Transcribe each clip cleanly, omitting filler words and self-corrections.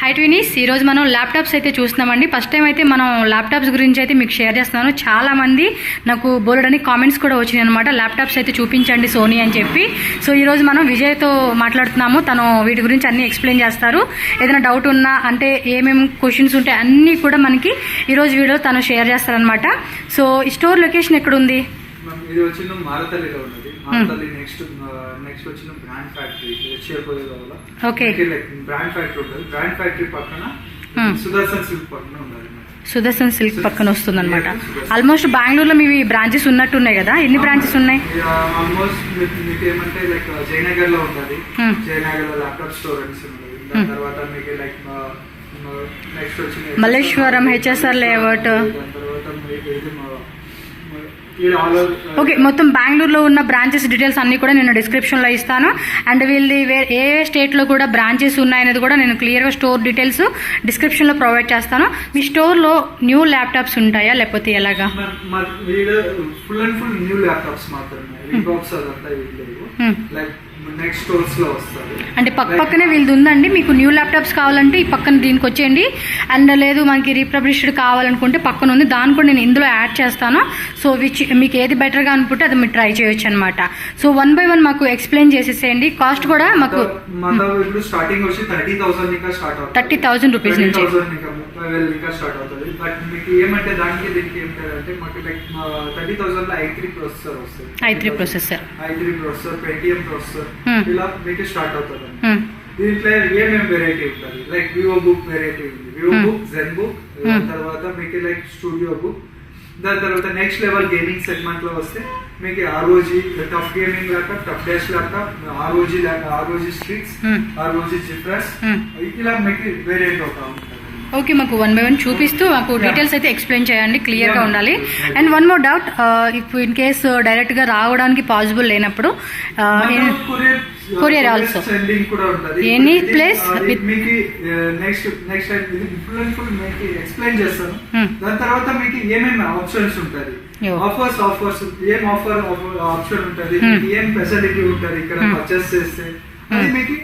High twinnies, ఈరోజు మనం laptops అయితే చూస్తున్నామండి. ఫస్ట్ టైం అయితే మనం ల్యాప్టాప్స్ గురించి అయితే మీకు షేర్ చేస్తున్నాను. చాలామంది నాకు బోలెడని కామెంట్స్ కూడా వచ్చినాయి అనమాట, ల్యాప్టాప్స్ అయితే చూపించండి సోనీ అని చెప్పి. సో ఈరోజు మనం విజయ్తో మాట్లాడుతున్నాము. తను వీటి గురించి అన్నీ ఎక్స్ప్లెయిన్ చేస్తారు. ఏదైనా డౌట్ ఉన్నా అంటే ఏమేమి క్వశ్చన్స్ ఉంటాయి అన్నీ కూడా మనకి ఈరోజు వీడియో తను షేర్ చేస్తారనమాట. సో ఈ స్టోర్ లొకేషన్ ఎక్కడ ఉంది? ఇది వచ్చిన మారతల్లిలో ఉన్నది. మారతల్లి నెక్స్ట్ వచ్చిన బ్రాండ్ ఫ్యాక్టరీ చేరుకోలేదా. ఓకే, బ్రాండ్ ఫ్యాక్టరీ ఉంటుంది. బ్రాండ్ ఫ్యాక్టరీ పక్కన సుదర్శన్ సిల్క్ పక్కన ఉన్నది. సుదర్శన్ సిల్క్ పక్కన వస్తుంది అనమాట. ఆల్మోస్ట్ బెంగళూరులో మీ బ్రాంచెస్ ఉన్నట్టున్నాయి కదా, ఎన్ని బ్రాంచెస్ ఉన్నాయి? ఆల్మోస్ట్ మీకు ఏమంటే లైక్ జయనగర్ లో ఉంటుంది. జయనగర్ లో ల్యాప్టాప్ స్టోర్ అని ఉన్నది. దాని తర్వాత మీకు లైక్ నెక్స్ట్ వచ్చి మల్లేశ్వరం హెచ్ఎస్ఆర్ లేఅవుట్. ఓకే, మొత్తం బెంగళూరులో ఉన్న బ్రాంచెస్ డీటెయిల్స్ అన్నీ కూడా నేను డిస్క్రిప్షన్లో ఇస్తాను. అండ్ వీళ్ళది ఏ స్టేట్లో కూడా బ్రాంచెస్ ఉన్నాయనేది కూడా నేను క్లియర్గా స్టోర్ డీటెయిల్స్ డిస్క్రిప్షన్లో ప్రొవైడ్ చేస్తాను. మీ స్టోర్లో న్యూ ల్యాప్టాప్స్ ఉంటాయా లేకపోతే ఎలాగా? Full and full new laptops మాత్రమే. నెక్స్ట్ స్టోర్స్ లో వస్తుంది. అంటే పక్కనే వీళ్ళది ఉందండి. మీకు న్యూ ల్యాప్టాప్స్ కావాలంటే ఈ పక్కన దీనికి వచ్చేయండి. అండ్ లేదు మనకి రీప్రబ్లిష్డ్ కావాలనుకుంటే పక్కన ఉంది, దాన్ని కూడా నేను ఇందులో యాడ్ చేస్తాను. సో మీకు ఏది బెటర్గా అనుకుంటే అది మీరు ట్రై చేయొచ్చు అనమాట. సో 1 by 1 మాకు ఎక్స్ప్లెయిన్ చేసేసేయండి. కాస్ట్ కూడా మాకు స్టార్టింగ్ వచ్చి 30,000 రూపీస్ నుంచి స్టార్ట్ అవుతుంది. బట్ మీకు ఏమంటే దానికి దీనికి ఏంటంటే మాకు లైక్ 30,000 లో i3 ప్రాసెసర్ వస్తుంది. i3 ప్రాసెసర్ Pentium ప్రాసెసర్ ఇలా మీకు స్టార్ట్ అవుతుంది. దీంట్లో ఏమేమి వెరైటీ ఉంటుంది లైక్ వివో బుక్ వెరైటీ ఉంది. వివో బుక్, జెన్ బుక్, తర్వాత మీకు లైక్ స్టూడియో బుక్. దాని తర్వాత నెక్స్ట్ లెవెల్ గేమింగ్ సెగ్మెంట్ లో వస్తే మీకు ROG tough gaming laptop, tough dash laptop, ROG స్ట్రిక్స్, ROG జిప్రస్, ఇలా మీకు వేరియంట్ అవుతా ఉంటుంది. ఓకే, మాకు 1 by 1 చూపిస్తూ మాకు డీటెయిల్స్ అయితే ఎక్స్ప్లెయిన్ చేయండి, క్లియర్గా ఉండాలి. And one more doubt, if in case డైరెక్ట్గా రావడానికి పాసిబుల్ లేనప్పుడు courier also any place with next explain చేస్తాను. దాని తర్వాత మీకు ఏమేమి ఆప్షన్స్ ఉంటుంది, ఆఫర్స్ ఏం ఆప్షన్ ఉంటుంది, ఏం ఫెసిలిటీ ఉంటుంది ఇక్కడ పర్చేస్ చేస్తే అది మీకు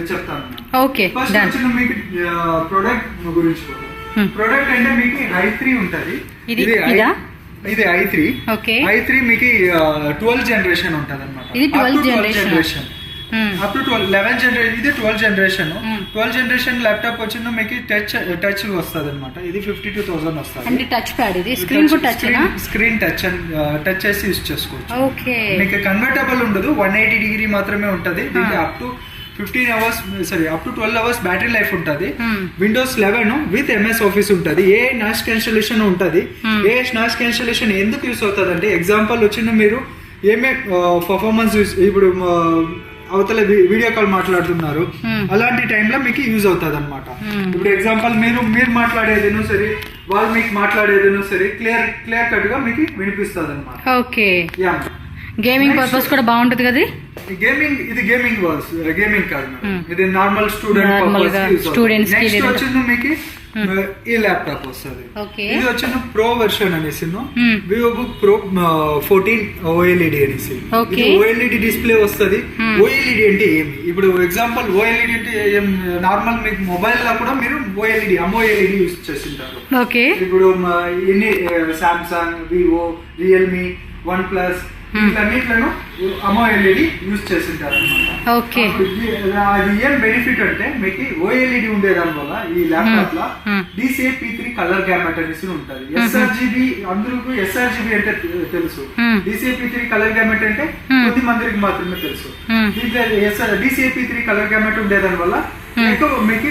చెప్తాను. ఓకే, ఫస్ట్ వచ్చిన మీకు ప్రొడక్ట్ గురించి. ప్రొడక్ట్ అంటే మీకు i3 ఉంటుంది. ఇది i3. i3 మీకు 12th జనరేషన్ ఉంటుంది అనమాట. ఇది 12th generation up to 11th generation. ఇది 12th generation. 12th generation laptop వచ్చిన మీకు టచ్ వస్తుంది అనమాట. ఇది 52,000 వస్తుంది. అంటే టచ్ ప్యాడ్, ఇది స్క్రీన్ కూడా టచ్, స్క్రీన్ టచ్ చేసి యూజ్ చేసుకోవచ్చు. ఓకే, మీకు కన్వర్టబుల్ ఉండదు, 180 డిగ్రీ మాత్రమే ఉంటుంది. దీనికి up to 12 hours battery life ఉంటుంది. విండోస్ 11 విత్ MS ఆఫీస్ ఉంటుంది. ఏ నాయిస్ క్యాన్సిలేషన్ ఉంటుంది. ఏ నాయిస్ క్యాన్సిలేషన్ ఎందుకు యూస్ అవుతుంది అంటే ఎగ్జాంపుల్ వచ్చిన మీరు ఏమే పర్ఫార్మెన్స్ ఇప్పుడు అవతల వీడియో కాల్ మాట్లాడుతున్నారు, అలాంటి టైంలో మీకు యూజ్ అవుతుంది అనమాట. ఇప్పుడు ఎగ్జాంపుల్ మీరు మాట్లాడేదేనో సరే, వాళ్ళు మీకు మాట్లాడేదేనో సరే క్లియర్ కట్ గా మీకు వినిపిస్తుంది అనమాట. ఓకే, గేమింగ్ పర్పస్ కూడా బాగుంటుంది కదా. ఇది గేమింగ్ కాదు, ఇది నార్మల్ స్టూడెంట్స్ నెక్స్ట్ వచ్చింది మీకు ఈ ల్యాప్టాప్ వస్తుంది. ఇది వచ్చిన ప్రో వెర్షన్ అనేసి వివో బుక్ ప్రో 14 OLED అనేసి. OLED డిస్ప్లే వస్తుంది. OLED అంటే ఏమి, ఇప్పుడు ఎగ్జాంపుల్ OLED అంటే ఏం నార్మల్ మీకు మొబైల్ లో కూడా మీరు AMOLED యూజ్ చేస్తుంటారు. ఇప్పుడు ఎన్ని Samsung, Vivo, Realme, OnePlus వీటన్నిట్లను AMOLED use చేస్తుంటారు అనమాట. అది ఏం బెనిఫిట్ అంటే మీకు OLED ఉండేదాని వల్ల ఈ ల్యాప్టాప్ లో DCI-P3 కలర్ గ్యామెట్ అనేసి ఉంటుంది. sRGB, అందరికీ sRGB అంటే తెలుసు. DCI-P3 కలర్ గ్యామెట్ అంటే కొద్ది మందికి మాత్రమే తెలుసు. DCI-P3 కలర్ గ్యామెట్ ఉండేదాని వల్ల మీకు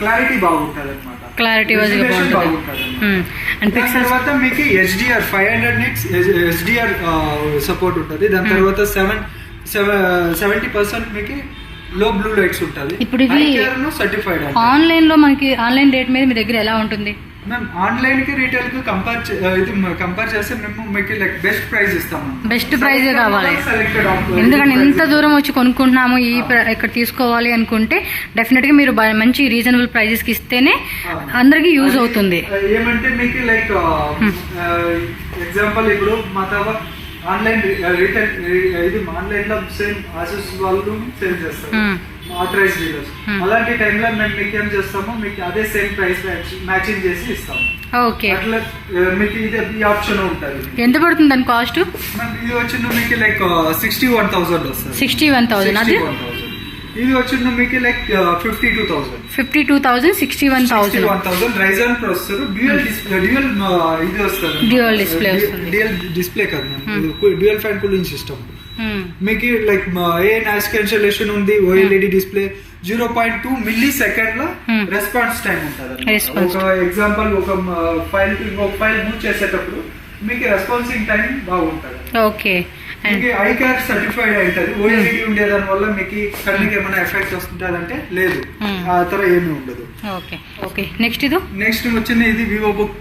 క్లారిటీ బాగుంటుంది అనమాట. క్లారిటీ బాగుంటుంది. తర్వాత మీకు HDR 500 nits HDR సపోర్ట్ ఉంటుంది. దాని తర్వాత 70% మీకు లో బ్లూ లైట్స్ ఉంటుంది. ఇప్పుడు ఇది సర్టిఫైడ్. ఆన్లైన్ లో మనకి ఆన్లైన్ రేట్ మీద మీ దగ్గర ఎలా ఉంటుంది? మ్యామ్ ఆన్లైన్ కి రీటైల్ కి కంపేర్ చేస్తే మేము మీకు లైక్ బెస్ట్ ప్రైస్ ఇస్తాము. బెస్ట్ ప్రైస్ కావాలి, ఎందుకంటే ఎంత దూరం వచ్చి కొనుక్కుంటున్నాము ఇక్కడ తీసుకోవాలి అనుకుంటే డెఫినెట్ గా మీరు మంచి రీజనబుల్ ప్రైజెస్ కి ఇస్తేనే అందరికి యూజ్ అవుతుంది. ఏమంటే మీకు లైక్ ఎగ్జాంపుల్ ఇప్పుడు మా ఆన్లైన్ రిటైల్, ఇది ఆన్లైన్ లో సేమ్ ఆసూస్ వాళ్ళు సేల్ చేస్తారు, ఆథరైజ్ డీలర్స్. అలాంటి టైంలో మేము మీకు ఏం చేస్తామో మీకు అదే సేమ్ ప్రైస్ మ్యాచింగ్ చేసి ఇస్తాము. ఓకే, అట్లా మీకు ఇది ఈ ఆప్షన్ ఉంటుంది. ఎంత పడుతుంది దాని కాస్ట్? ఇది వచ్చిన మీకు లైక్ 61,000 వస్తుంది. 61,000. అది ఇది వచ్చిన మీకు లైక్ 52,000. 52,000, 61,000. రైజన్ ప్రాసెసర్, డ్యూయల్ ఇది వస్తుంది, డ్యూయల్ డిస్ప్లే వస్తుంది. డ్యూయల్ డిస్ప్లే కాదు, డ్యూయల్ ఫ్యాన్ కూలింగ్ సిస్టమ్. మీకు లైక్ ఏ నాయిస్ క్యాన్సలేషన్ ఉంది, ఓఎల్ఈడి డిస్ప్లే, 0.2 మిల్లీ సెకండ్ లో రెస్పాన్స్ టైం ఉంటుంది. ఒక ఎగ్జాంపుల్, ఒక ఫైల్ ఇంకొక ఫైల్ మూవ్ చేసేటప్పుడు మీకు రెస్పాన్సింగ్ టైం బాగుంటుంది. ఓకే, ఐకార్ సర్టిఫైడ్ అవుతుంది. ఓఎల్ఈడి ఉండేదాని వల్ల మీకు కళ్ళకి ఏమైనా ఎఫెక్ట్ వస్తుంటదంటే లేదు, ఆ తర్వాత ఏమీ ఉండదు. ఓకే ఓకే, నెక్స్ట్ వచ్చింది ఇది వివో బుక్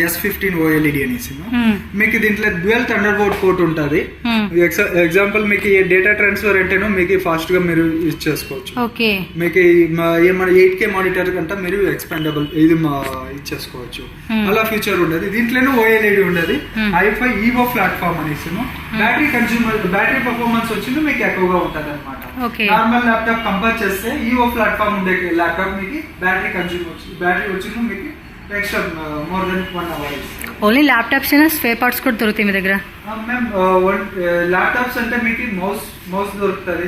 S15 OLED అనేసి. మీకు దీంట్లో డ్యూయల్ థండర్బోల్ట్ పోర్ట్ ఉంటుంది. ఎగ్జాంపుల్ మీకు డేటా ట్రాన్స్ఫర్ అంటేనో మీకు ఫాస్ట్ గా మీరు యూజ్ చేసుకోవచ్చు. మీకు ఏమైనా 8K మానిటర్ కంటే మీరు ఎక్స్పాండబుల్ ఇది ఇచ్చేసుకోవచ్చు. అలా ఫీచర్ ఉండదు. దీంట్లోనే OLED ఉండదు. i5 EVO ప్లాట్ఫామ్ అనేసి. బ్యాటరీ పర్ఫార్మెన్స్ వచ్చింది మీకు ఎక్కువగా ఉంటుంది అనమాట. నార్మల్ ల్యాప్టాప్ కంపేర్ చేస్తే EVO ప్లాట్ఫామ్ ఉండే ల్యాప్టాప్ మీకు బ్యాటరీ వచ్చింది మీకు extra more than 1 hour. Only laptops అయినా స్పేర్ పార్ట్స్ కూడా దొరుకుతాయి మీ దగ్గర? మ్యామ్ ల్యాప్టాప్స్ అంటే మీకు మౌస్ దొరుకుతుంది,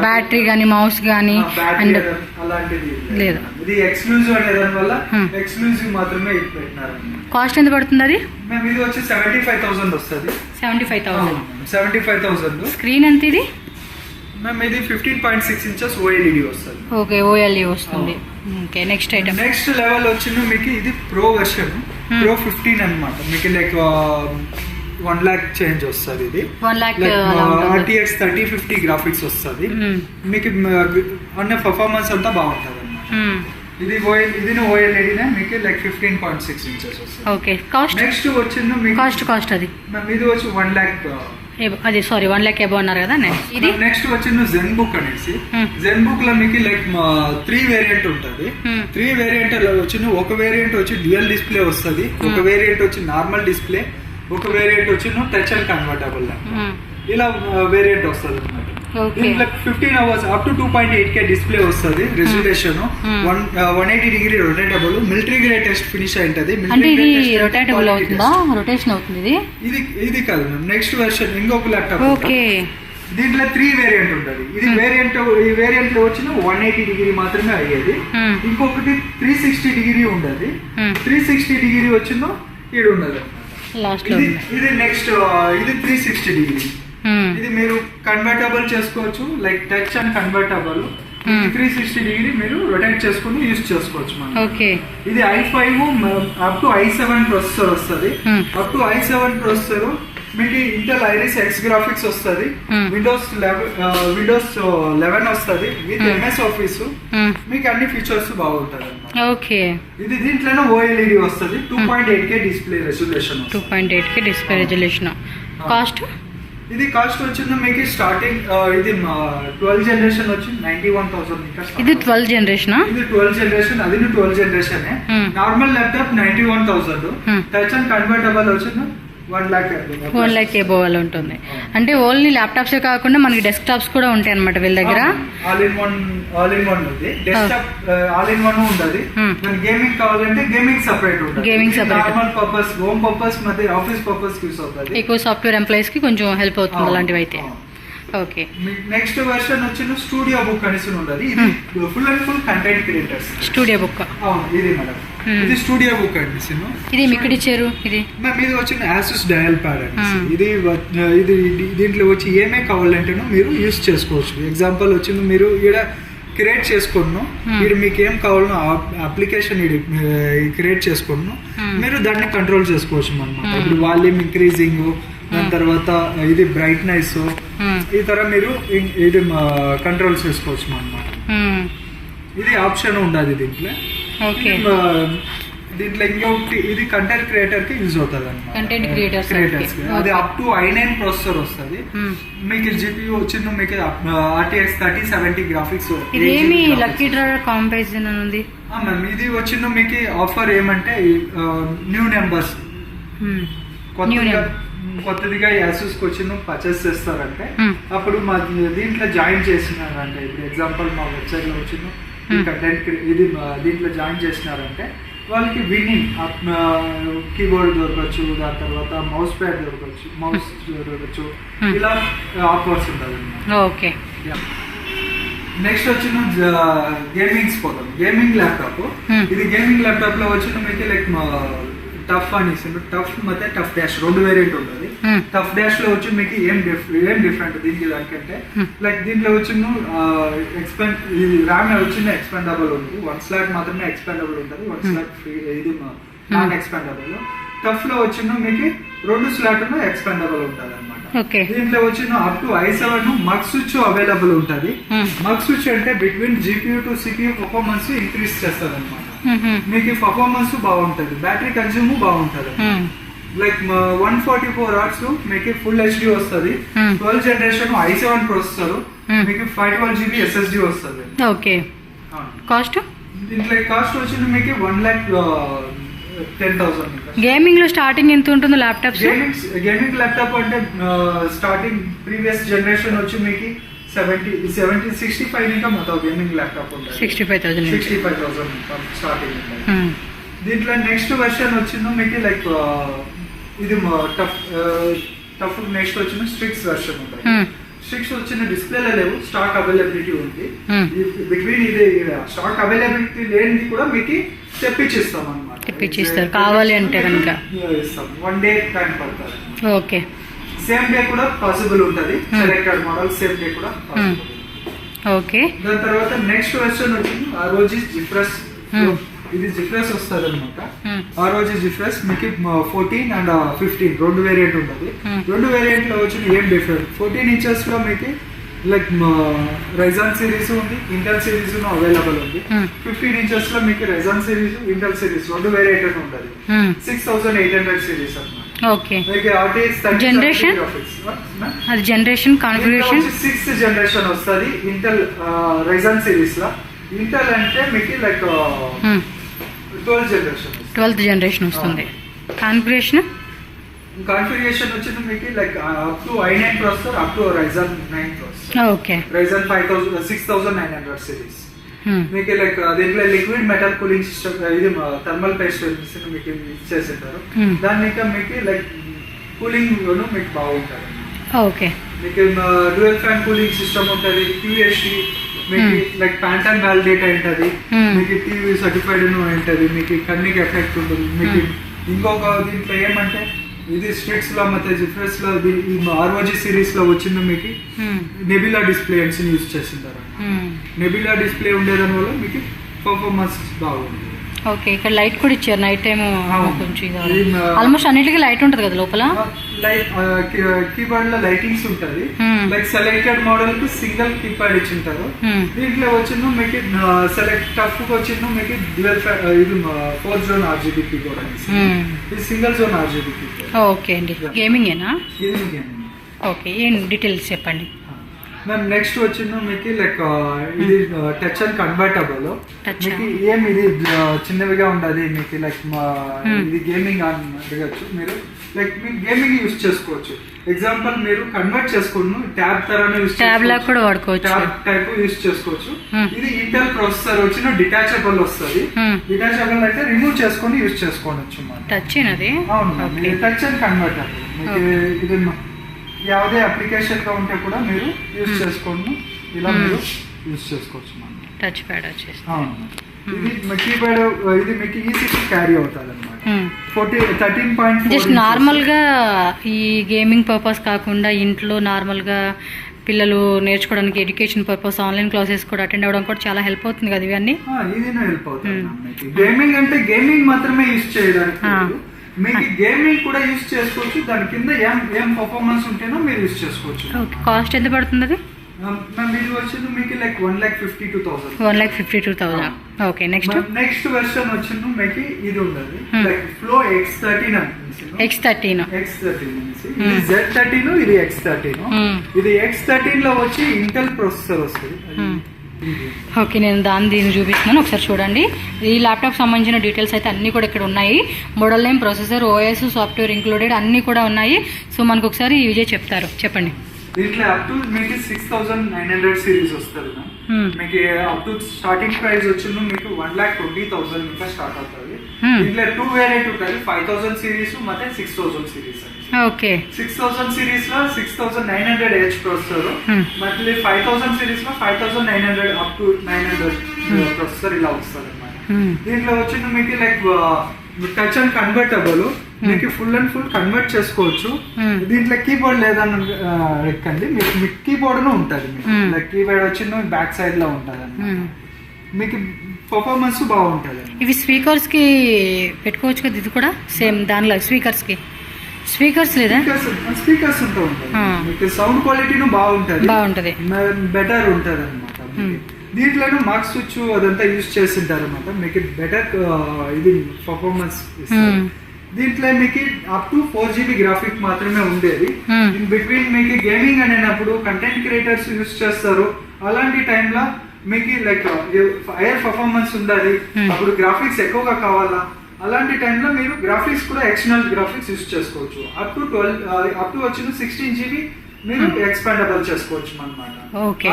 బ్యాటరీ కానీ మౌస్ కానీ అండ్ అలాంటిది లేదు. ఇది ఎక్స్క్లూజివ్ అనే దాని వల్ల ఎక్స్క్లూజివ్ మాత్రమే ఇది పెట్టినారు. కాస్ట్ ఎంత పడుతుంది అది? మ్యామ్ ఇది వచ్చి 75,000 వస్తుంది. 75,000. స్క్రీన్ ఎంత ఇది? మ్యామ్ ఇది 15.6 inches OLED వస్తుంది. ఓకే, OLED వస్తుంది. Okay, next item. Next level వచ్చింది మీకు ఇది ప్రో వెర్షన్, ప్రో 15 అన్నమాట. మీకు లైక్ 1 lakh చేంజ్ వస్తుంది. ఇది 1 lakh RTX 3050 గ్రాఫిక్స్ వస్తుంది. మీకు అన్న పర్ఫార్మెన్స్ అంతా బాగుంటుంది అన్నమాట. ఇది OLED మీకు లైక్ 15.6 inches వస్తుంది. Okay, cost? నెక్స్ట్ వచ్చింది మీకు కాస్ట్ అది ఇది వచ్చి 1 lakh. అది సారీ 1 lakh అబౌవ్ అన్నారు కదా. ఇది నెక్స్ట్ వచ్చింది జెన్ బుక్ అనేసి. జెన్ బుక్ లో మీకు లైక్ 3 వేరియంట్ ఉంటుంది. 3 వేరియంట్ వచ్చిన ఒక వేరియంట్ వచ్చి డ్యూయల్ డిస్ప్లే వస్తుంది, ఒక వేరియంట్ వచ్చి నార్మల్ డిస్ప్లే, ఒక వేరియంట్ వచ్చి టచ్ అండ్ కన్వర్టబుల్. ఇలా వేరియంట్ వస్తుంది అన్నమాట. దీంట్లో 15 hours up to 2.8K display వస్తుంది. Resolution 180 degree rotatable, military grade test finish అయింటది. రొటేషన్ అవుతుంది. ఇది కాదు నెక్స్ట్ వెర్షన్ ఇంకొక ల్యాప్టాప్. దీంట్లో 3 వేరియంట్ ఉంటుంది. ఈ వేరియంట్ లో వచ్చిన 180 degree మాత్రమే అయ్యేది. ఇంకొకటి 360 degree ఉండదు. 360 degree వచ్చిన ఇది ఉండదు. ఇది నెక్స్ట్ ఇది 360 degree. ఇది మీరు కన్వర్టబుల్ చేసుకోవచ్చు, like touch and convertible. 360 degree మీరు రొటేట్ చేసుకుని యూజ్ చేసుకోవచ్చు మనం. ఇది i5 up to i7 processor వస్తుంది. అప్ టు i7 ప్రాసెసర్ మీకు ఇంటెల్ ఐరిస్ ఎక్స్ గ్రాఫిక్స్ వస్తుంది. విండోస్ 11 వస్తుంది విత్ MS ఆఫీస్. మీకు అన్ని ఫీచర్స్ బాగుంటుంది అన్నమాట. ఇది దీంట్లోనే OLED వస్తుంది. 2.8K display resolution. 2.8K display resolution. Cost? ఇది కాస్ట్ వచ్చింది మీకు స్టార్టింగ్ ఇది 12 జనరేషన్ వచ్చి 91,000. ఇది 12 జనరేషన్. ఇది 12 జనరేషన్, అది 12 generation. Normal laptop 91,000. Touch and convertible వచ్చింది 1 lakh అబోవ్ అలా ఉంటుంది. అంటే ఓన్లీ ల్యాప్టాప్స్ కాకుండా మనకి డెస్క్ టాప్స్ కూడా ఉంటాయి అనమాట వీళ్ళ దగ్గర. ఆల్ ఇన్ వన్ ఉంది. డెస్క్టాప్ ఆల్ ఇన్ వన్ ఉండదు. గేమింగ్ కావాలంటే గేమింగ్ సెపరేట్ ఉంటుంది. నార్మల్ పర్పస్, హోమ్ పర్పస్ మరియు ఆఫీస్ పర్పస్ యూస్ అవుతుంది. ఎక్కువ సాఫ్ట్వేర్ ఎంప్లాయీస్ కి కొంచెం హెల్ప్ అవుతుంది అలాంటివి అయితే. ఓకే, నెక్స్ట్ వెర్షన్ వచ్చి స్టూడియో బుక్ అనేసి ఉండదు. ఇది full and full content creators studio book. ఇది మేడం, ఇది స్టూడియో బుక్ అనేసి. ఇది మీకు ఇచ్చారు. ఇది ఇది వచ్చిన ఆసూస్ డయల్ ప్యాడ్ అనేసి. ఇది దీంట్లో వచ్చి ఏమే కావాలంటేనో మీరు యూస్ చేసుకోవచ్చు. ఎగ్జాంపుల్ వచ్చింది మీరు ఇక్కడ క్రియేట్ చేసుకున్నాను, ఇది మీకు ఏం కావాలనో అప్లికేషన్ ఇది క్రియేట్ చేసుకున్నాను, మీరు దాన్ని కంట్రోల్ చేసుకోవచ్చు అన్నమాట. ఇప్పుడు వాల్యూమ్ ఇంక్రీజింగ్, దాని తర్వాత ఇది బ్రైట్నెస్, ఈ తర మీరు ఇది కంట్రోల్ చేసుకోవచ్చు అన్నమాట. ఇది ఆప్షన్ ఉండదు దీంట్లో. దీంట్లో ఇంకొకటి ఇది కంటెంట్ క్రియేటర్ కి యూజ్ అవుతుంది అన్నమాట. కంటెంట్ క్రియేటర్స్ అది అప్ టు i9 ప్రాసెసర్ వస్తుంది. మీకు GPU వచ్చింది మీకు RTX 3070 గ్రాఫిక్స్. ఇదేమి లక్కీ డ్రా కాంపారిజన్ ఉంది మ్యామ్. ఇది వచ్చిన మీకు ఆఫర్ ఏమంటే న్యూ నెంబర్స్ కొత్తదిగా యాసూస్ కి వచ్చి పర్చేస్ చేస్తారంటే అప్పుడు మా దీంట్లో జాయిన్ చేసినారంటే ఇప్పుడు ఎగ్జాంపుల్ మా వెబ్సైట్ లో వచ్చి కంటెంట్ ఇది దీంట్లో జాయిన్ చేసినారంటే వాళ్ళకి విన్నింగ్ కీబోర్డ్ దొరకచ్చు, దాని తర్వాత మౌస్ ప్యాడ్ దొరకచ్చు, ఇలా ఆఫర్స్ ఉంటుంది. ఓకే, నెక్స్ట్ వచ్చిన గేమింగ్స్ పోతాం. గేమింగ్ ల్యాప్టాప్, ఇది గేమింగ్ ల్యాప్టాప్ లో వచ్చిన మీకు లైక్ టఫ్ అని టఫ్ ಮತ್ತೆ టఫ్ డాష్ 2 వేరియంట్ ఉంటుంది. టఫ్ డాష్ లో వచ్చి మీకు ఏం డిఫరెంట్ దీనికి దానికంటే లైక్ దీంట్లో వచ్చి ర్యామ్ వచ్చిన ఎక్స్పాండబుల్ ఉంది, 1 స్లాట్ మాత్రమే ఎక్స్పాండబుల్ ఉంటుంది, 1 స్లాట్ ఫ్రీ ఇది నాన్ ఎక్స్పాండబుల్. టఫ్ లో వచ్చిన మీకు 2 స్లాట్ ఎక్స్పాండబుల్ ఉంటుంది అనమాట. దీంట్లో వచ్చిన up to i7 mug switch available ఉంటుంది. మగ్ స్విచ్ అంటే between GPU to CPU performance increase చేస్తుంది అనమాట. మీకు పర్ఫార్మెన్స్ బాగుంటది, బ్యాటరీ కన్స్యూమ్ బాగుంటది. లైక్ 144 అవర్స్ మీకు ఫుల్ HD వస్తుంది, 12th జనరేషన్ i7 ప్రాసెసర్, మీకు 512 GB SSD వస్తుంది. ఓకే, కాస్ట్ దీంట్లో కాస్ట్ వచ్చింది మీకు 1,10,000. గేమింగ్ లో స్టార్టింగ్ ఎంత ఉంటుంది ల్యాప్టాప్స్? గేమింగ్ ల్యాప్టాప్ అంటే స్టార్టింగ్ ప్రీవియస్ జనరేషన్ వచ్చి మీకు 65 ఇంకా మొత్తం గేమింగ్ ల్యాప్టాప్ ఉంటుంది 65,000 స్టార్టింగ్. దీంట్లో నెక్స్ట్ వెర్షన్ వచ్చిందో మీకు లైక్ ఇది టఫ్ నెక్స్ట్ వచ్చిన స్ట్రిక్స్ వెర్షన్ ఉంటుంది. స్ట్రిక్స్ వచ్చిన డిస్ప్లేలో లేవు, స్టాక్ అవైలబిలిటీ ఉంది. బిట్వీన్ ఇది స్టాక్ అవైలబిలిటీ లేనిది కూడా మీకు తెప్పించిస్తాం అనమాట. తెప్పించిస్తారు కావాలి అంటే కనుక ఇస్తాం, 1 డే టైం పడుతుంది. ఓకే, సేమ్ డే కూడా పాసిబుల్ ఉంటుంది, సెలెక్టెడ్ మోడల్ సేమ్ డే కూడా పాసిబుల్. ఓకే, దాని తర్వాత నెక్స్ట్ వెర్షన్ వచ్చింది ROG జిఫ్రెస్. ఇది జిఫ్రెస్ వస్తుంది అనమాట. ROG జిఫ్రెస్ మీకు 14 and 15 2 వేరియంట్ ఉంటుంది. 2 వేరియంట్ లో వచ్చిన ఏం డిఫరెంట్, 14 inches లో మీకు లైక్ రైజాన్ సిరీస్ ఉంది, ఇంటెల్ సిరీస్ అవైలబుల్ ఉంది. 15 inches లో మీకు Ryzen series, Intel series 2 variant ఉంటుంది. 6800 సిరీస్ అన్నమాట. ఓకే, జనరేషన్ అది జనరేషన్ కాన్ఫిగరేషన్ 6th జనరేషన్ వస్తుంది ఇంటెల్ రైజాన్ సిరీస్ లో. ఇంటెల్ అంటే మీకు లైక్ 12th జనరేషన్ వస్తుంది. కాన్ఫిగరేషన్ వచ్చింది మీకు like up to i9 processor, up to Ryzen 9 processor. Okay, Ryzen 6900 series. మీకు లైక్ దీంట్లో లిక్విడ్ మెటల్ కూలింగ్ సిస్టమ్, ఇది థర్మల్ పేస్ట్ మీకు ఇచ్చేసింటారు. దాన్ని మీకు లైక్ కూలింగ్ మీకు బాగుంటుంది. ఓకే, మీకు డ్యూయల్ ఫ్యాన్ కూలింగ్ సిస్టమ్ ఉంటుంది, QHD మీకు లైక్ ప్యాంటన్ వ్యాలిడేట్ ఉంటుంది, మీకు టీవీ సర్టిఫైడ్ ఉంటుంది, మీకు కన్నికి ఎఫెక్ట్ ఉంటుంది. మీకు ఇంకొక దీంట్లో ఏమంటే ఇది స్ట్రిక్స్ లో ಮತ್ತೆ జిఫ్రెస్ లో ఈ ROG సిరీస్ లో వచ్చింది మీకు నెబిలా డిస్ప్లేస్ యూజ్ చేసింటారు. నెబిలా డిస్ప్లే ఉండేదాని వల్ల మీకు పర్ఫార్మెన్స్ బాగుంది. ఓకే, ఇక్కడ లైట్ కూడా ఇచ్చారు నైట్ టైం కొంచెం. ఆల్మోస్ట్ అన్నిటికీ లైట్ ఉంటుంది కదా లోపల. కీబోర్డ్ లో లైటింగ్స్ ఉంటుంది. లైక్ సెలెక్టెడ్ మోడల్ కు సింగిల్ కీప్యాడ్ ఇచ్చింటారు. దీంట్లో వచ్చిందో మీకు సెలెక్ట్ టఫ్ వచ్చిందో మీకు డ్యూయల్ ఇది 4 zone RGB కీబోర్డ్ అనేసి, ఇది single zone RGB keyboard. Okay అండి, గేమింగ్ ఏనా? గేమింగ్. ఓకే, ఏం డీటెయిల్స్ చెప్పండి. మ్యామ్ నెక్స్ట్ వచ్చిందో మీకు లైక్ ఇది టచ్ అండ్ కన్వర్టబుల్. మీకు ఏం ఇది చిన్నవిగా ఉండదు మీకు లైక్ ఇది గేమింగ్ అని అడగచ్చు మీరు. లైక్ మీకు గేమింగ్ యూజ్ చేసుకోవచ్చు. ఎగ్జాంపుల్ మీరు కన్వర్ట్ చేసుకోండి, ట్యాబ్ తరానే ట్యాబ్ లా కూడా వాడుకోవచ్చు, ట్యాబ్ టైప్ యూజ్ చేసుకోవచ్చు. ఇది ఇంటెల్ ప్రాసెసర్ వచ్చిన డిటాచబుల్ వస్తుంది. డిటాచబుల్ అంటే రిమూవ్ చేసుకొని యూజ్ చేసుకోవచ్చు. టచ్ అది అవును, టచ్ అండ్ కన్వర్టబుల్. మీకు ఇది ಯಾವುದೇ అప్లికేషన్ గా ఉంటే కూడా మీరు యూజ్ చేసుకోండి, ఇలా మీరు యూజ్ చేసుకోవచ్చు. టచ్ ప్యాడ్ వచ్చేసి ఇది కీప్యాడ్, ఇది మీకు ఈజీగా క్యారీ అవుతుంది అనమాట. 13.4 జస్ట్ నార్మల్ గా ఈ గేమింగ్ పర్పస్ కాకుండా ఇంట్లో నార్మల్ గా పిల్లలు నేర్చుకోవడానికి ఎడ్యుకేషన్ పర్పస్ ఆన్లైన్ క్లాసెస్ కూడా అటెండ్ అవ్వడం కూడా చాలా హెల్ప్ అవుతుంది కదా ఇవన్నీ. ఇది హెల్ప్ అవుతుంది. గేమింగ్ అంటే గేమింగ్ మాత్రమే యూజ్ చేయడానికి, మీకు గేమింగ్ కూడా యూజ్ చేసుకోవచ్చు. దాని కింద ఏం పర్ఫార్మెన్స్ ఉంటేనో మీరు యూజ్ చేసుకోవచ్చు. కాస్ట్ ఎంత పడుతుంది అది? ఇది వచ్చింది మీకు లైక్ 1,52,000. 1,52,000. ఓకే, నెక్స్ట్ వెర్షన్ వచ్చింది మీకు ఇది ఉండదు లైక్ ఫ్లో X13 X13 ఇది Z13, ఇది X13. ఇది X13 లో వచ్చి ఇంటెల్ ప్రాసెసర్ వస్తుంది. ఓకే, నేను దీన్ని చూపిస్తున్నాను, ఒకసారి చూడండి. ఈ ల్యాప్టాప్ సంబంధించిన డీటెయిల్స్ అయితే అన్నీ కూడా ఇక్కడ ఉన్నాయి. Model name, processor, OS, software included అన్నీ కూడా ఉన్నాయి. సో మనకు ఒకసారి విజయ్ చెప్తారు, చెప్పండి. దీంట్లో అప్ టు మీకు 6900 సిరీస్ వస్తుంది. మీకు అప్ టు స్టార్టింగ్ ప్రైస్ వచ్చింది మీకు 1,20,000 ఇంకా స్టార్ట్ అవుతుంది. దీంట్లో 2 వేరియంట్ ఉంటుంది, 5000 సిరీస్ ಮತ್ತೆ 6000 సిరీస్. ఓకే, 6000 సిరీస్ లో 6900 హెచ్ ప్రొసెసర్, మళ్ళీ 5000 సిరీస్ లో 5900 అప్ టు 900 ప్రొసెసర్ ఇలా వస్తుంది అన్నమాట. దీంట్లో వచ్చింది మీకు లైక్ టచ్ అండ్ కన్వర్టబుల్, మీకు ఫుల్ అండ్ ఫుల్ కన్వర్ట్ చేసుకోవచ్చు. దీంట్లో కీబోర్డ్ లేదని ఎక్కండి, మీకు కీబోర్డ్ ఉంటుంది. లైక్ కీబోర్డ్ వచ్చింది బ్యాక్ సైడ్ లో ఉంటుంది అన్నమాట. మీకు పర్ఫార్మెన్స్ బాగుంటుంది. ఇవి స్పీకర్స్ కి పెట్టుకోవచ్చు కదా, ఇది కూడా సేమ్ దానిలో స్పీకర్స్ కి స్పీకర్స్ లేదా? స్పీకర్స్ ఉంటాయి, మీకు సౌండ్ క్వాలిటీను బాగుంటది, బెటర్ ఉంటది అనమాట. దీంట్లోనూ మార్క్ స్విచ్ అదంతా యూజ్ చేసింటారు అనమాట, మీకు బెటర్ ఇది పర్ఫార్మెన్స్ ఇస్తుంది. దీంట్లో మీకు అప్ టు 4GB గ్రాఫిక్ మాత్రమే ఉండేది. ఇన్ బిట్వీన్ మీకు గేమింగ్ అనేటప్పుడు కంటెంట్ క్రియేటర్స్ యూజ్ చేస్తారు, అలాంటి టైంలో మీకు లైక్ హైయర్ పర్ఫార్మెన్స్ ఉండాలి, అప్పుడు గ్రాఫిక్స్ ఎక్కువగా కావాలా, అలాంటి టైంలో మీరు గ్రాఫిక్స్ కూడా ఎక్స్టర్నల్ గ్రాఫిక్స్ యూజ్ చేసుకోవచ్చు. అప్ టు వచ్చిన 16GB మీరు ఎక్స్పాండబుల్ చేసుకోవచ్చు అన్నమాట.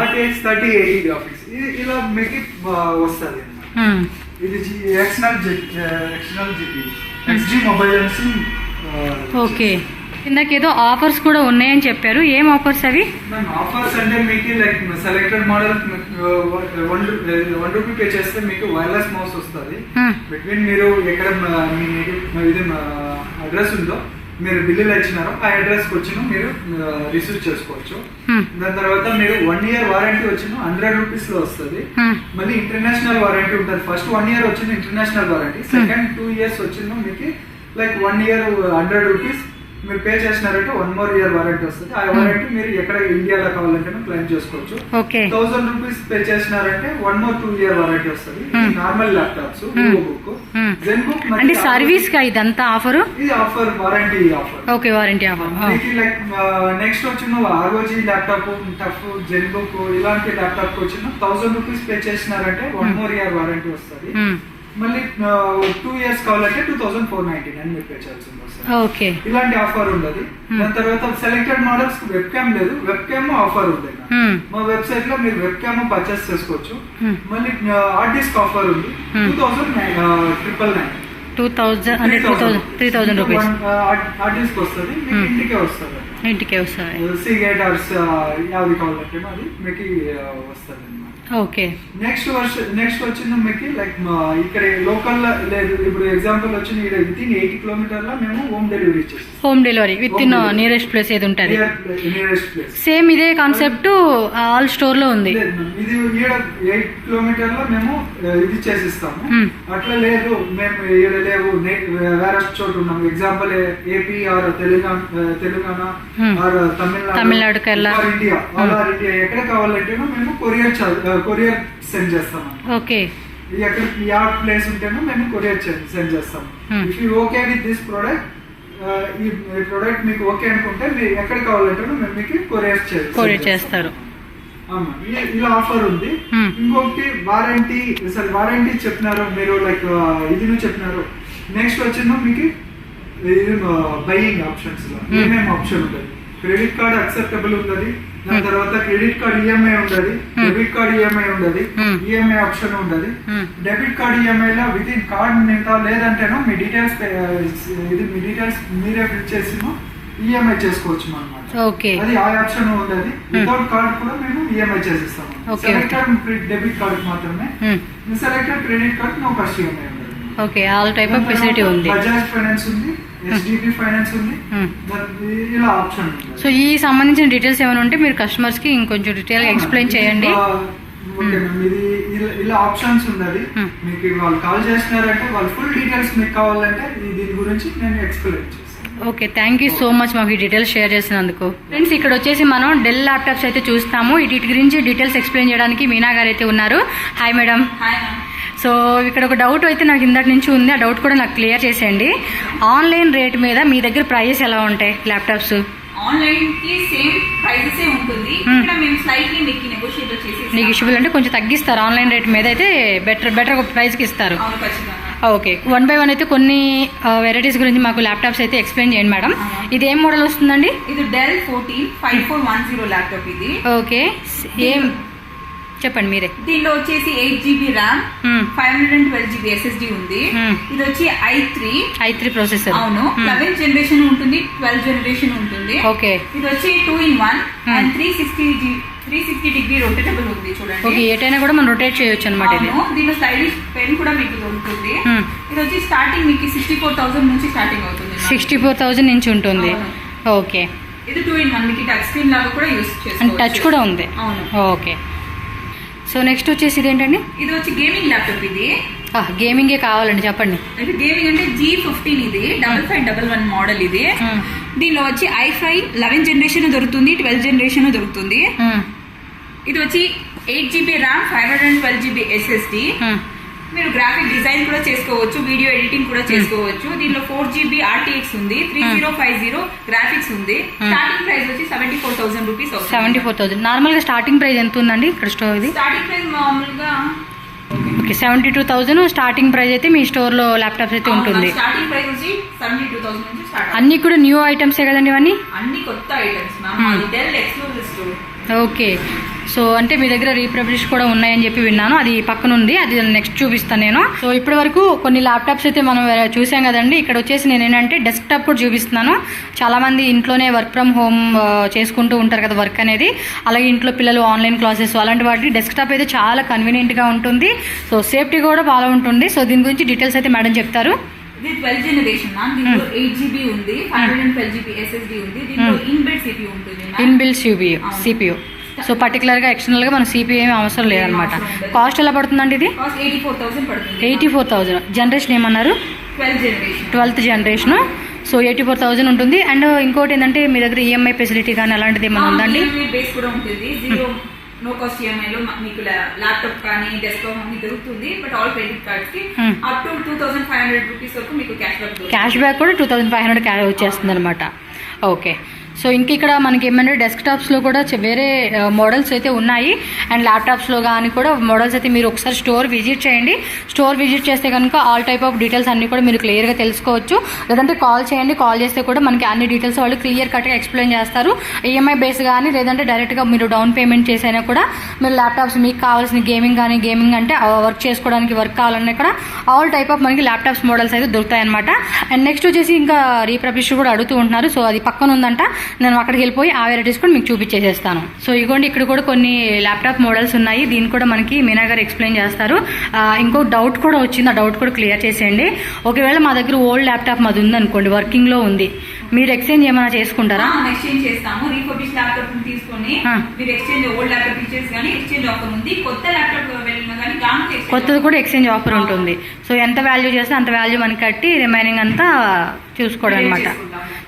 RTX 3080 గ్రాఫిక్స్ ఇలా మీకు వస్తుంది అన్నమాట. ఇది ఎక్స్టర్నల్ జీపీ XG మొబైల్ అని. ఓకే, ఇందాకేదో ఆఫర్స్ కూడా ఉన్నాయని చెప్పారు, ఏం ఆఫర్స్ అవి? ఆఫర్స్ అంటే మీకు లైక్ సెలెక్టెడ్ మోడల్ ₹1 పే చేస్తే మీకు వైర్లెస్ మౌస్ వస్తుంది. బిట్వీన్ మీరు ఎక్కడ ఇది అడ్రస్ ఉందో మీరు బిల్లులు ఇచ్చినారో ఆ అడ్రస్ కి వచ్చిన మీరు రిసీవ్ చేసుకోవచ్చు. దాని తర్వాత మీరు 1 year వారంటీ వచ్చిన ₹100 లో వస్తుంది. మళ్ళీ ఇంటర్నేషనల్ వారంటీ ఉంటుంది. ఫస్ట్ 1 year వచ్చిన ఇంటర్నేషనల్ వారంటీ, సెకండ్ 2 years వచ్చిన మీకు లైక్ 1 year ₹100 మీరు పే చేసినారంటే 1 more year వారంటీ వస్తుంది. ఆ వారంటీ మీరు ఎక్కడ ఇండియాలో కావాలంటే క్లెయిమ్ చేసుకోవచ్చు. ₹1000 పే చేసినారంటే 1 more 2 year వారంటీ వస్తుంది. నార్మల్ ల్యాప్టాప్స్, బుక్, జెన్ బుక్ అంటే సర్వీస్ కా ఇదంతా ఆఫర్? ఇది offer, warranty offer. Okay, warranty offer. Like next వచ్చిన ROG ల్యాప్టాప్, టఫ్, జెన్ బుక్ ఇలాంటి ల్యాప్టాప్ వచ్చిన ₹1000 పే చేసినారంటే 1 more year వారంటీ వస్తుంది. మళ్ళీ 2 years కావాలంటే 2499 మీరు పే చేయాల్సి వస్తుంది. ఓకే, ఇలాంటి ఆఫర్ ఉండదు. దాని తర్వాత సెలెక్టెడ్ మోడల్స్ వెబ్ క్యామ్ లేదు, వెబ్ క్యామ్ ఆఫర్ ఉంది. మా వెబ్సైట్ లో మీరు వెబ్ క్యామ్ పర్చేస్ చేసుకోవచ్చు. మళ్ళీ హార్డ్ డిస్క్ ఆఫర్ ఉంది, 2999. 2000 అంటే 3000 రూపీస్ హార్డ్ డిస్క్ వస్తుంది, ఇంటికే వస్తుంది. సీగేట్ ఆర్స్ యావి కావాలంటే అది మీకు వస్తుంది. ఓకే, నెక్స్ట్ వచ్చింది మీకు లైక్ ఇక్కడ లోకల్ లేదు, ఇప్పుడు ఎగ్జాంపుల్ వచ్చింది ఇక్కడ విత్ ఇన్ 80 kilometers మేము హోమ్ డెలివరీ ఇచ్చేస్తాం. Home delivery with in nearest place ఏది ఉంటుంది. సేమ్ ఇదే కాన్సెప్ట్ ఆల్ స్టోర్ లో ఉంది. ఇది 8 kilometers మేము ఇది చేసిస్తాము. అట్లా లేదు, మేము ఇక్కడ లేవు, వేరే చోటు ఉన్నాము, example AP or Telangana or Tamil Nadu, Kerala, India, all over India ఎక్కడ కావాలంటే మేము కొరియర్ సెండ్ చేస్తాము. ఓకే, ఎక్కడ యా ప్లేస్ ఉంటేనో మేము కొరియర్ సెండ్ చేస్తాము. If you okay with this product, ఈ ప్రోడక్ట్ మీకు ఓకే అనుకుంటే మీరు ఎక్కడ కావాలంటే మేము మీకు కొరియర్ చేస్తారు. ఇలా ఆఫర్ ఉంది. ఇంకొకటి వారంటీ చెప్పినారు మీరు, లైక్ ఇది చెప్పినారు. నెక్స్ట్ వచ్చిందో మీకు బయింగ్ ఆప్షన్స్ లో ఏమేమి ఆప్షన్ ఉంటుంది. క్రెడిట్ కార్డ్ అక్సెప్టబుల్ ఉంటుంది, దాని తర్వాత క్రెడిట్ కార్డ్ ఈఎంఐ ఉండదు, డెబిట్ కార్డ్ ఈఎంఐ ఉండదు, ఈఎంఐ ఆప్షన్ ఉండదు. డెబిట్ కార్డ్ ఈఎంఐ లో విత్ ఇన్ కార్డ్ మిగతా లేదంటేనో మీ డీటెయిల్స్ మీరే ఫిల్ చేసి ఈఎంఐ చేసుకోవచ్చు అన్నమాట. అది ఆ ఆప్షన్ ఉండదు. వితౌట్ కార్డ్ కూడా మేము ఈఎంఐ చేసిస్తాము. సెలెక్టెడ్ డెబిట్ కార్డ్ మాత్రమే, selected credit card no cost EMI ఉండదు. Okay, all type of facility ఉంది. బజాజ్ ఫైనాన్స్ ఉంది, HDB ఫైనాన్స్ ఉంది, ఇలా ఆప్షన్. సో ఈ సంబంధించిన డీటెయిల్స్ ఏమైనా ఉంటే మీరు కస్టమర్స్ కి ఇంకొంచెం డీటెయిల్ గా ఎక్స్ప్లెయిన్ చేయండి. ఇది ఇలా ఆప్షన్స్ ఉన్నది. మీకు వాళ్ళు కాల్ చేస్తున్నారంటే వాళ్ళ ఫుల్ డీటెయిల్స్ మీకు కావాలంటే దీని గురించి నేను ఎక్స్ప్లెయిన్ చేస్తాను. Okay, thank you so much మాకు ఈ డీటెయిల్స్ షేర్ చేసినందుకు. ఫ్రెండ్స్, ఇక్కడ వచ్చేసి మనం డెల్ ల్యాప్టాప్స్ అయితే చూస్తాము. వీటి గురించి డీటెయిల్స్ ఎక్స్ప్లెయిన్ చేయడానికి మీనా గారు అయితే ఉన్నారు. Hi madam. సో ఇక్కడ ఒక డౌట్ అయితే నాకు ఇందాక నుంచి ఉంది, ఆ డౌట్ కూడా నాకు క్లియర్ చేసేయండి. ఆన్లైన్ రేట్ మీద మీ దగ్గర ప్రైస్ ఎలా ఉంటాయి ల్యాప్టాప్స్? ఆన్లైన్ కి సేమ్ ప్రైసెస్ ఉంటుంది. ఇక్కడ మేము స్లైట్లీ మీకు నెగోషియేట్ చేసి నెగోషియబుల్ అంటే కొంచెం తగ్గిస్తారు. ఆన్లైన్ రేట్ మీద అయితే బెటర్ ప్రైస్కి ఇస్తారు. అవును ఖచ్చితంగా. ఓకే, 1 by 1 అయితే కొన్ని వెరైటీస్ గురించి మాకు ల్యాప్టాప్స్ అయితే ఎక్స్ప్లెయిన్ చేయండి మేడం. ఇది ఏం మోడల్ వస్తుందండి? ఇది డెల్ 14-5410 ల్యాప్టాప్ ఇది. ఓకే, ఏం చెప్పండి మీరే. దీనిలో వచ్చేసి 8GB ర్యామ్, 512GB SSD ఉంది. ఇది వచ్చి i3 ప్రాసెసర్. అవును, 11th జనరేషన్ ఉంటుంది, 12th జనరేషన్ ఉంటుంది. ఓకే, ఇది వచ్చి 2-in-1 అండ్ 360 డిగ్రీ రొటేటబుల్ ఉంది చూడండి. ఓకే, ఏటైనా కూడా మనం రొటేట్ చేయొచ్చు అనమాట. ఇది దీనిలో స్టైలిష్ పెన్ కూడా మీకు దొరుకుతుంది. ఇది వచ్చి స్టార్టింగ్ మీకు 64,000 నుంచి స్టార్టింగ్ అవుతుంది. 64,000 నుంచి ఉంటుంది. ఓకే, ఇది 2-in-1 మీకు టచ్ స్క్రీన్ లాగా కూడా యూస్ చేసుకోవచ్చు. టచ్ కూడా ఉంది. అవును. ఓకే, సో నెక్స్ట్ వచ్చేసి ఇది ఏంటండి? ఇది వచ్చి గేమింగ్ ల్యాప్టాప్. ఇది గేమింగే కావాలండి, చెప్పండి. గేమింగ్ అంటే G15 ఇది 5511 మోడల్. ఇది దీనిలో వచ్చి i5 11th జనరేషన్ దొరుకుతుంది, 12th జనరేషన్ దొరుకుతుంది. ఇది వచ్చి 8GB ర్యామ్, 512GB SSD. మీరు గ్రాఫిక్ డిజైన్ కూడా చేసుకోవచ్చు, వీడియో ఎడిటింగ్ కూడా చేసుకోవచ్చు. దీనిలో 4GB RTX ఉంది, 3050 గ్రాఫిక్స్ ఉంది. స్టార్టింగ్ ప్రైస్ వచ్చి 74,000 రూపీస్. 74,000 నార్మల్ గా స్టార్టింగ్ ప్రైస్ ఎంత ఉందండి ఇక్కడ స్టోర్? ఇది స్టార్టింగ్ ప్రైస్ మామూలుగా ఓకే 72,000 స్టార్టింగ్ ప్రైస్ అయితే మీ స్టోర్ లో ల్యాప్టాప్స్ అయితే ఉంటుంది. స్టార్టింగ్ ప్రైస్ వచ్చి 72,000 నుంచి స్టార్ట్. అన్ని కూడా న్యూ ఐటమ్సే కదండి ఇవన్నీ? అన్ని కొత్త items ma'am. Dell exclusive store. Okay, so అంటే మీ దగ్గర రీప్రబ్లిష్ కూడా ఉన్నాయని చెప్పి విన్నాను. అది పక్కన ఉంది, అది నెక్స్ట్ చూపిస్తాను నేను. సో ఇప్పటి వరకు కొన్ని ల్యాప్టాప్స్ అయితే మనం చూసాం కదండి. ఇక్కడ వచ్చేసి నేను ఏంటంటే డెస్క్టాప్ కూడా చూపిస్తున్నాను. చాలా మంది ఇంట్లోనే వర్క్ ఫ్రమ్ హోమ్ చేసుకుంటూ ఉంటారు కదా, వర్క్ అనేది. అలాగే ఇంట్లో పిల్లలు ఆన్లైన్ క్లాసెస్ అలాంటి వాటికి డెస్క్టాప్ అయితే చాలా కన్వీనియంట్గా ఉంటుంది. సో సేఫ్టీ కూడా బాగా ఉంటుంది. సో దీని గురించి డీటెయిల్స్ అయితే మేడం చెప్తారు. ఇది 12th జనరేషన్ మ్యామ్. దీంట్లో 8GB ఉంది, 512GB SSD ఉంది. దీంట్లో ఇన్బిల్ట్ CPU ఉంటుంది. Inbuilt CPU. సో పర్టికులర్ గా ఎక్స్టర్నల్ గా మన CPU ఏమీ అవసరం లేదనమాట. కాస్ట్ ఎలా పడుతుందండి ఇది? 84,000 పడుతుంది. 84,000. జనరేషన్ ఏమన్నారు? 12th generation. సో 84,000 ఉంటుంది. అండ్ ఇంకోటి ఏంటంటే మీ దగ్గర EMI ఫెసిలిటీ కానీ అలాంటిది ఏమైనా ఉందండి? బేస్ కూడా ఉంటుంది. నో కాస్ట్ EMI లో మీకు ల్యాప్టాప్ కానీ డెస్క్టాప్ అన్ని దొరుకుతుంది. బట్ ఆల్ క్రెడిట్ కార్డ్స్ కి అప్ టు 2,500 రూపీస్ వరకు మీకు క్యాష్ బ్యాక్ కూడా 2,500 వచ్చేస్తుంది అనమాట. ఓకే, సో ఇంక ఇక్కడ మనకి ఏమంటే డెస్క్టాప్స్లో కూడా వేరే మోడల్స్ అయితే ఉన్నాయి. అండ్ ల్యాప్టాప్స్లో కానీ కూడా మోడల్స్ అయితే మీరు ఒకసారి స్టోర్ విజిట్ చేయండి. స్టోర్ విజిట్ చేస్తే కనుక ఆల్ టైప్ ఆఫ్ డీటెయిల్స్ అన్నీ కూడా మీరు క్లియర్గా తెలుసుకోవచ్చు. లేదంటే కాల్ చేయండి, కాల్ చేస్తే కూడా మనకి అన్ని డీటెయిల్స్ వాళ్ళు క్లియర్ కట్గా ఎక్స్ప్లెయిన్ చేస్తారు. EMI బేస్ కానీ లేదంటే డైరెక్ట్గా మీరు డౌన్ పేమెంట్ చేసైనా కూడా మీరు ల్యాప్టాప్స్ మీకు కావాల్సిన గేమింగ్ కానీ, గేమింగ్ అంటే వర్క్ చేసుకోవడానికి వర్క్ కావాలన్నా కూడా ఆల్ టైప్ ఆఫ్ మనకి ల్యాప్టాప్స్ మోడల్స్ అయితే దొరుకుతాయి అనమాట. అండ్ నెక్స్ట్ వచ్చేసి ఇంకా రీప్రబ్లిష్ కూడా అడుగుతూ ఉంటున్నారు. సో అది పక్కన ఉందంట, నేను అక్కడికి వెళ్ళిపోయి ఆ వెరైటీస్ కూడా మీకు చూపించేసేస్తాను. సో ఇగోండి ఇక్కడ కూడా కొన్ని ల్యాప్టాప్ మోడల్స్ ఉన్నాయి. దీన్ని కూడా మనకి మీనా గారు ఎక్స్ప్లెయిన్ చేస్తారు. ఇంకో డౌట్ కూడా వచ్చింది, ఆ డౌట్ కూడా క్లియర్ చేసేయండి. ఒకవేళ మా దగ్గర ఓల్డ్ ల్యాప్టాప్ మాది ఉందనుకోండి, వర్కింగ్ లో ఉంది, మీరు ఎక్స్చేంజ్ ఏమైనా చేసుకుంటారా? ఎక్స్చేంజ్ చేస్తాము. రీఫర్బిష్ ల్యాప్టాప్ తీసుకొని మీరు ఎక్స్చేంజ్ ఓల్డ్ ల్యాప్టాప్ ఇచ్చేసి కానీ ఎక్స్చేంజ్ ఆఫర్ ఉంది. కొత్త ల్యాప్టాప్ వెళ్ళినా కానీ దానికి కొత్తది కూడా ఎక్స్చేంజ్ ఆఫర్ ఉంటుంది. సో ఎంత వాల్యూ చేస్తే అంత వాల్యూ మనకి కట్టి రిమైనింగ్ అంతా చూసుకోవడం అనమాట.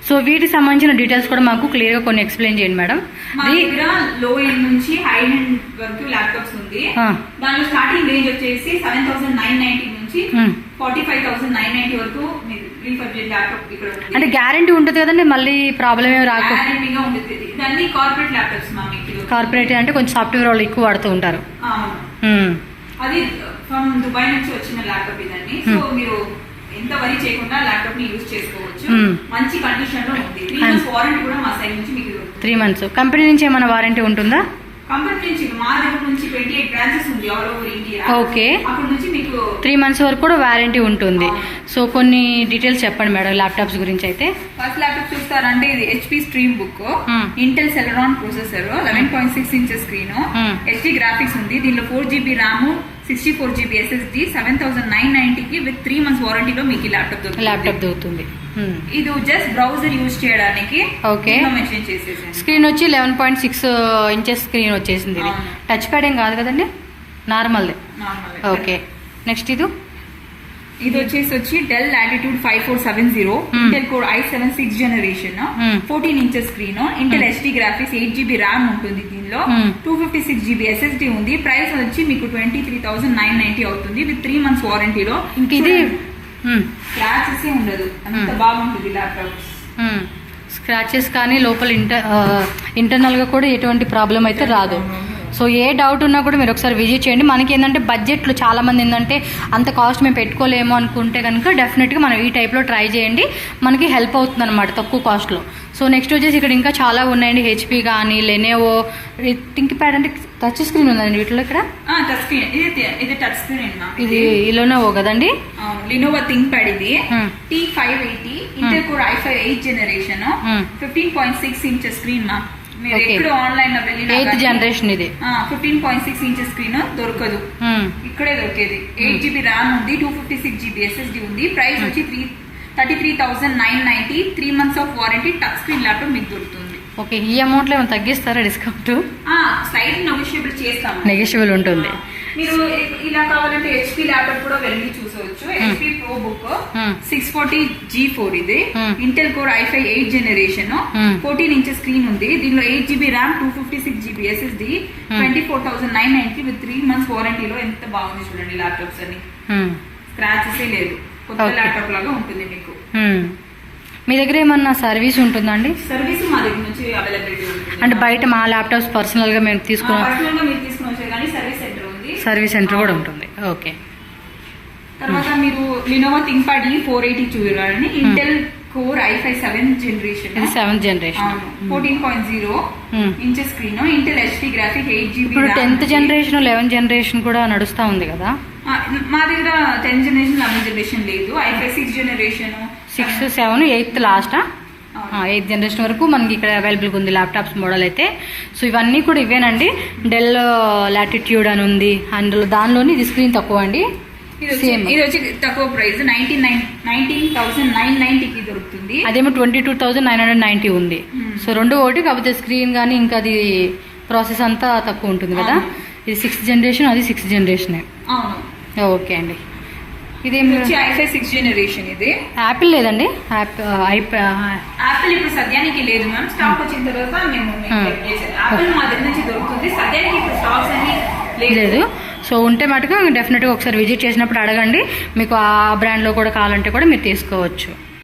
సో వీటికి సంబంధించిన డీటెయిల్స్ కూడా మాకు క్లియర్ గా కొన్ని ఎక్స్ప్లెయిన్ చేయండి మేడం. లో ఎండ్ నుంచి హై ఎండ్ వరకు ల్యాప్టాప్స్ ఉంది. దానిలో స్టార్టింగ్ రేంజ్ వచ్చేసి 7,990 నుంచి 45,990 వరకు ల్యాప్టాప్ ఇక్కడ ఉంది. అంటే గ్యారంటీ ఉంటుంది కదండి, మళ్ళీ ప్రాబ్లం ఏమి రాదు. గ్యారంటీగా ఉంటుంది. దాన్ని కార్పొరేట్ ల్యాప్టాప్స్ కార్పొరేట్ అంటే కొంచెం సాఫ్ట్వేర్ వాళ్ళు ఎక్కువ వాడుతూ ఉంటారు. అది ఫ్రమ్ దుబాయ్ నుంచి వచ్చిన ల్యాప్టాప్ ఇదండి. సో మీరు ఎంత వరీ చేయకుండా ల్యాప్టాప్ ని యూజ్ చేసుకోవచ్చు. మంచి కండిషన్ లో ఉంది. 3 months వారంటీ కూడా మా సైడ్ నుంచి మీకు 3 months. కంపెనీ నుంచి ఏమైనా వారంటీ ఉంటుందా? కంపెనీ నుంచి మా దగ్గర నుంచి 28 బ్రాంచెస్ ఉంది ఆల్ ఓవర్ ఇండియా. ఓకే, అక్కడ నుంచి మీకు 3 months వరకు కూడా వారంటీ ఉంటుంది. సో కొన్ని డీటెయిల్స్ చెప్పండి మేడం ల్యాప్టాప్స్ గురించి. అయితే ఫస్ట్ ల్యాప్టాప్ చూస్తారంటే ఇది HP stream book, Intel Celeron processor, 11.6 inches screen, HD graphics ఉంది. దీనిలో 4GB ర్యామ్, 64GB SSD, 7,990 కి విత్ 3 months వారంటీలో మీకు ల్యాప్టాప్ దొరుకుతుంది. ఇది జస్ట్ బ్రౌజర్ యూజ్ చేయడానికి. ఓకే, మెన్షన్ చేసేసాను. స్క్రీన్ వచ్చి 11.6 inches స్క్రీన్ వచ్చేసింది. ఇది టచ్ ప్యాడ్ ఏం కాదు కదండి, నార్మల్దే. ఓకే, నెక్స్ట్ ఇది వచ్చేసి del latitude 5470 Intel core i7 6th generation, 14 inches screen, Intel HD graphics, 8GB RAM ఉంటుంది. దీనిలో 256GB SSD ఉంది. ప్రైస్ వచ్చి మీకు 23,990 అవుతుంది విత్ 3 months వారంటీలో. ఇది స్క్రాచెస్ ఉండదు, అంత బాగుంటుంది ల్యాప్టాప్. స్క్రాచెస్ కానీ లోపల ఇంటర్నల్గా కూడా ఎటువంటి ప్రాబ్లం అయితే రాదు. సో ఏ డౌట్ ఉన్నా కూడా మీరు ఒకసారి విజిట్ చేయండి. మనకి ఏంటంటే బడ్జెట్లో చాలామంది ఏంటంటే అంత కాస్ట్ మేము పెట్టుకోలేము అనుకుంటే కనుక డెఫినెట్గా మనం ఈ టైప్లో ట్రై చేయండి, మనకి హెల్ప్ అవుతుంది అనమాట తక్కువ కాస్ట్లో. సో నెక్స్ట్ వచ్చేసి ఇక్కడ ఇంకా చాలా ఉన్నాయండి, హెచ్పి కానీ లెనోవో. థింక్ ప్యాడ్ అంటే టచ్ స్క్రీన్ ఉందండి వీటిలో. ఇక్కడ టచ్ స్క్రీన్, ఇది టచ్ స్క్రీన్, ఇది లెనోవో కదండి, లినోవో థింక్ ప్యాడ్. ఇది T580 Intel core i5 8th generation 15.6 inches screen మా. మీరు ఎక్కడ ఆన్లైన్ లో వెళ్ళినా 8th జనరేషన్ ఇది 15.6 ఇంచెస్ స్క్రీన్ దొరకదు, ఇక్కడే దొరికేది. 8GB ర్యామ్ ఉంది, 256GB SSD ఉంది. ప్రైస్ వచ్చి 33,990, 3 months of warranty. Touch screen laptop మీకు దొరుకుతుంది. ఓకే, ఈ అమౌంట్లో ఏమైనా తగ్గిస్తారా డిస్కౌంట్? స్లైడ్ నెగోషియబుల్ చేస్తాము, నెగోషియబుల్ ఉంటుంది. మీరు ఇలా కావాలంటే హెచ్పి ల్యాప్టాప్ కూడా వెళ్ళి చూసవచ్చు. హెచ్పి ప్రో బుక్ 640G4 ఇది Intel core i5 8th generation 14 inches screen ఉంది. దీనిలో 8GB RAM, 256GB SSD, 24,990 with 3 months వారంటీలో. ఎంత బాగుంది చూడండి ల్యాప్టాప్స్ అని, స్క్రాచెస్ లేదు, కొత్త ల్యాప్టాప్ లాగా ఉంటుంది మీకు. మీ దగ్గర ఏమన్నా సర్వీస్ ఉంటుందండి? సర్వీస్ మా దగ్గర నుంచి అవైలబిలిటీ ఉంటుంది. అంటే బయట మా ల్యాప్టాప్స్ పర్సనల్గా మేము తీసుకున్నాం, మీరు తీసుకుని కానీ సర్వీస్ సెంటర్ ఉంది, సర్వీస్ సెంటర్ కూడా ఉంటుంది. ఓకే. తర్వాత మీరు లినోవో థింక్ ప్యాడ్ E480 చూడాలని. Intel core i5 7th generation, ఇది 7th generation, 14.0 inches screen. Intel HD graphic 8GB. ఇప్పుడు 10th జనరేషన్ 11th జనరేషన్ కూడా నడుస్తూ ఉంది కదా. మా దగ్గర 10th జనరేషన్ 11th జనరేషన్ లేదు. i5 6th generation 6, 7, 8th last 8th generation వరకు మనకి ఇక్కడ అవైలబుల్గా ఉంది ల్యాప్టాప్స్ మోడల్ అయితే. సో ఇవన్నీ కూడా ఇవేనండి. డెల్ లాటిట్యూడ్ అని ఉంది, అందులో దానిలోని ఇది స్క్రీన్ తక్కువ అండి. ఇది వచ్చి తక్కువ ప్రైస్ 19,990కి దొరుకుతుంది. అదేమో 22,990 ఉంది. సో రెండు ఒకటి, కాకపోతే స్క్రీన్ కానీ ఇంకా అది ప్రాసెస్ అంతా తక్కువ ఉంటుంది కదా. ఇది 6th జనరేషన్, అది 6th జనరేషన్. ఓకే అండి. ఇదేం i5 6th జనరేషన్. ఇది యాపిల్ లేదండి, యాపిల్ ఇప్పుడు సద్యానికి లేదు మ్యామ్. స్టాక్ వచ్చిన తర్వాత మేము యాపిల్ మా దగ్గర నుంచి దొరుకుతుంది. సద్యానికి ఇప్పుడు స్టాక్స్ అన్ని లేదు. సో ఉంటే మటుకు డెఫినెట్గా ఒకసారి విజిట్ చేసినప్పుడు అడగండి, మీకు ఆ బ్రాండ్లో కూడా కావాలంటే కూడా మీరు తీసుకోవచ్చు.